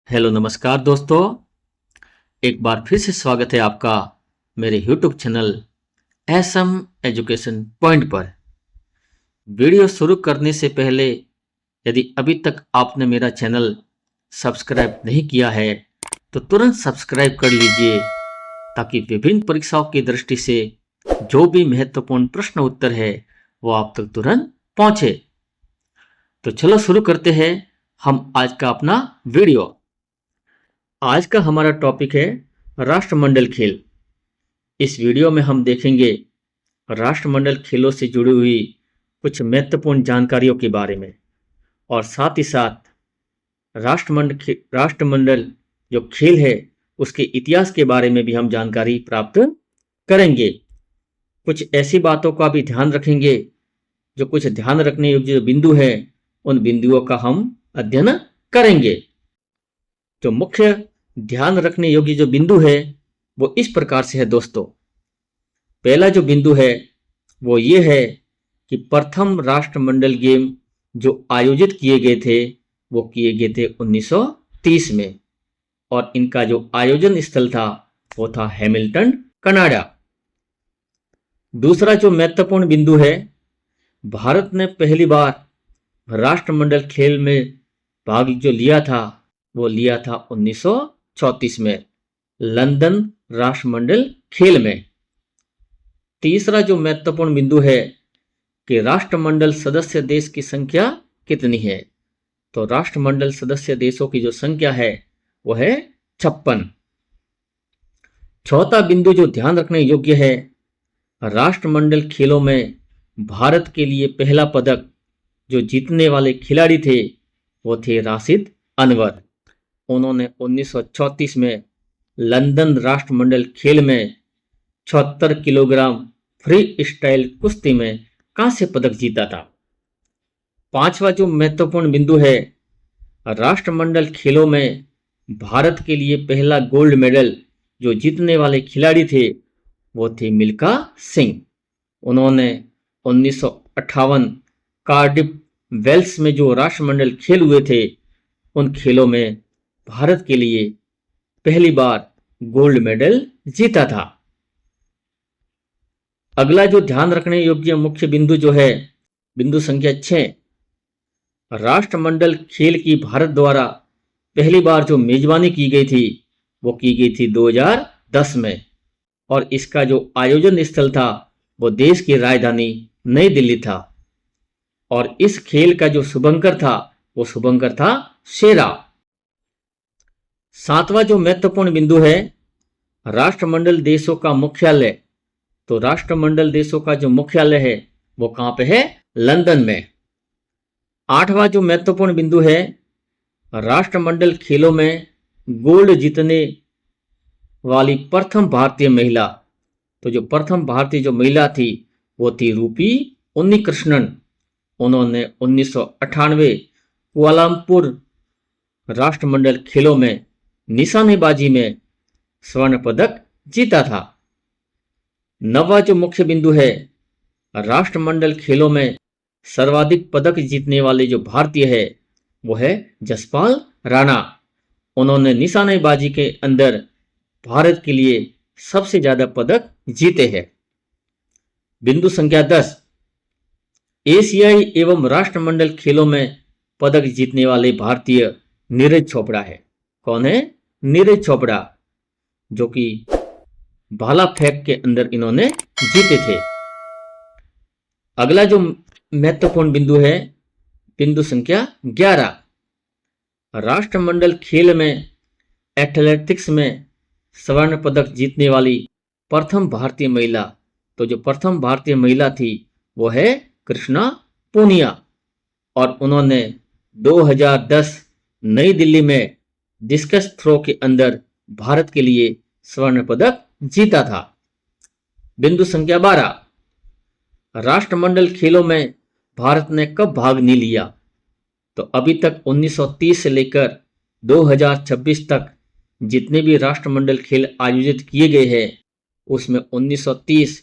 Hello नमस्कार दोस्तों। एक बार फिर से स्वागत है आपका मेरे YouTube channel SM education point पर। वीडियो शुरू करने से पहले यदि अभी तक आपने मेरा चैनल सब्सक्राइब नहीं किया है तो तुरंत सब्सक्राइब कर लीजिए, ताकि विभिन्न परीक्षाओं की दृष्टि से जो भी महत्वपूर्ण प्रश्न उत्तर है वो आप तक तुरंत पहुंचे। तो चलो शुरू करते हैं हम आज का अपना वीडियो। आज का हमारा टॉपिक है राष्ट्रमंडल खेल। इस वीडियो में हम देखेंगे राष्ट्रमंडल खेलों से जुड़ी हुई कुछ महत्वपूर्ण जानकारियों के बारे में, और साथ ही साथ राष्ट्रमंडल जो खेल है उसके इतिहास के बारे में भी हम जानकारी प्राप्त करेंगे। कुछ ऐसी बातों का भी ध्यान रखेंगे, जो कुछ ध्यान रखने योग्य जो बिंदु है उन बिंदुओं का हम अध्ययन करेंगे। जो मुख्य ध्यान रखने योग्य जो बिंदु है वो इस प्रकार से है दोस्तों। पहला जो बिंदु है वो ये है कि प्रथम राष्ट्रमंडल गेम जो आयोजित किए गए थे वो किए गए थे 1930 में, और इनका जो आयोजन स्थल था वो था हैमिल्टन, कनाडा। दूसरा जो महत्वपूर्ण बिंदु है, भारत ने पहली बार राष्ट्रमंडल खेल में भाग जो लिया था वो लिया था 1934 में लंदन राष्ट्रमंडल खेल में। तीसरा जो महत्वपूर्ण बिंदु है कि राष्ट्रमंडल सदस्य देश की संख्या कितनी है, तो राष्ट्रमंडल सदस्य देशों की जो संख्या है वो है 56। चौथा बिंदु जो ध्यान रखने योग्य है, राष्ट्रमंडल खेलों में भारत के लिए पहला पदक जो जीतने वाले खिलाड़ी थे वो थे राशिद अनवर। उन्होंने 1934 में लंदन राष्ट्रमंडल खेल में 76 किलोग्राम फ्री स्टाइल कुश्ती में कांस्य पदक जीता था। पांचवा जो महत्वपूर्ण बिंदु है, राष्ट्रमंडल खेलों में भारत के लिए पहला गोल्ड मेडल जो जीतने वाले खिलाड़ी थे वो थे मिल्खा सिंह। उन्होंने 1958 कार्डिफ वेल्स में जो राष्ट्रमंडल खेल हुए थे उन खेलों में भारत के लिए पहली बार गोल्ड मेडल जीता था। अगला जो ध्यान रखने योग्य मुख्य बिंदु जो है बिंदु संख्या 6, राष्ट्रमंडल खेल की भारत द्वारा पहली बार जो मेजबानी की गई थी वो की गई थी 2010 में, और इसका जो आयोजन स्थल था वो देश की राजधानी नई दिल्ली था, और इस खेल का जो शुभंकर था वो शुभंकर था शेरा। सातवां जो महत्वपूर्ण बिंदु है, राष्ट्रमंडल देशों का मुख्यालय, तो राष्ट्रमंडल देशों का जो मुख्यालय है वो कहां पे है? लंदन में। आठवां जो महत्वपूर्ण बिंदु है, राष्ट्रमंडल खेलों में गोल्ड जीतने वाली प्रथम भारतीय महिला, तो जो प्रथम भारतीय जो महिला थी वो थी रूपी उन्नीकृष्णन। उन्होंने 1998 कुआलालंपुर राष्ट्रमंडल खेलों में निशानेबाजी में स्वर्ण पदक जीता था। नवा जो मुख्य बिंदु है, राष्ट्रमंडल खेलों में सर्वाधिक पदक जीतने वाले जो भारतीय है वो है जसपाल राणा। उन्होंने निशानेबाजी के अंदर भारत के लिए सबसे ज्यादा पदक जीते हैं। बिंदु संख्या 10, एशियाई एवं राष्ट्रमंडल खेलों में पदक जीतने वाले भारतीय नीरज चोपड़ा है। कौन है? नीरज चोपड़ा, जो कि भाला फेंक के अंदर इन्होंने जीते थे। अगला जो महत्वपूर्ण बिंदु है बिंदु संख्या 11, राष्ट्रमंडल खेल में एथलेटिक्स में स्वर्ण पदक जीतने वाली प्रथम भारतीय महिला, तो जो प्रथम भारतीय महिला थी वो है कृष्णा पूनिया, और उन्होंने 2010 नई दिल्ली में डिस्कस थ्रो के अंदर भारत के लिए स्वर्ण पदक जीता था। बिंदु संख्या 12, राष्ट्रमंडल खेलों में भारत ने कब भाग नहीं लिया, तो अभी तक 1930 से लेकर 2026 तक जितने भी राष्ट्रमंडल खेल आयोजित किए गए हैं उसमें 1930,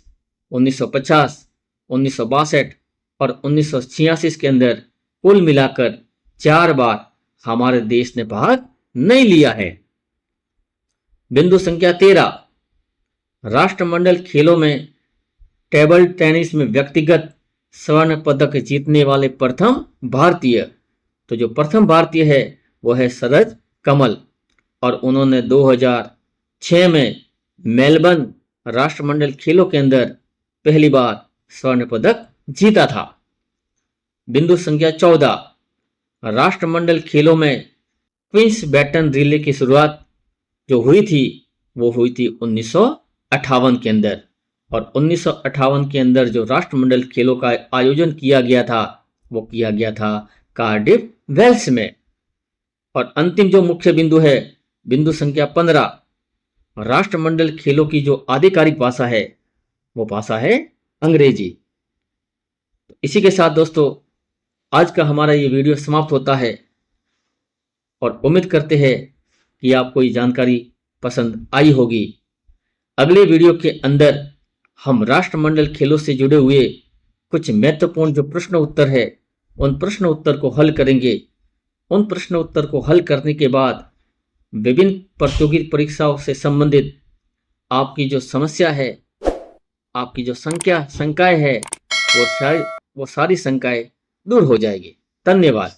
1950, 1962 और 1986 के अंदर कुल मिलाकर 4 बार हमारे देश ने भाग नहीं लिया है। बिंदु संख्या 13, राष्ट्रमंडल खेलों में टेबल टेनिस में व्यक्तिगत स्वर्ण पदक जीतने वाले प्रथम भारतीय। तो जो प्रथम भारतीय है वो है सरज कमल, और उन्होंने 2006 में मेलबर्न राष्ट्रमंडल खेलों के अंदर पहली बार स्वर्ण पदक जीता था। बिंदु संख्या 14, राष्ट्रमंडल खेलों में क्वींस बैटन रिले की शुरुआत जो हुई थी वो हुई थी 1958 के अंदर, और 1958 के अंदर जो राष्ट्रमंडल खेलों का आयोजन किया गया था वो किया गया था कार्डिफ, वेल्स में। और अंतिम जो मुख्य बिंदु है, बिंदु संख्या 15, राष्ट्रमंडल खेलों की जो आधिकारिक भाषा है वो भाषा है अंग्रेजी। इसी के साथ दोस्तों आज का हमारा ये वीडियो समाप्त होता है, और उम्मीद करते हैं कि आपको ये जानकारी पसंद आई होगी। अगले वीडियो के अंदर हम राष्ट्रमंडल खेलों से जुड़े हुए कुछ महत्वपूर्ण जो प्रश्न उत्तर है उन प्रश्न उत्तर को हल करेंगे। उन प्रश्न उत्तर को हल करने के बाद विभिन्न प्रतियोगिता परीक्षाओं से संबंधित आपकी जो समस्या है, आपकी जो शंकाएं है वो सारी शंकाएं दूर हो जाएगी। धन्यवाद।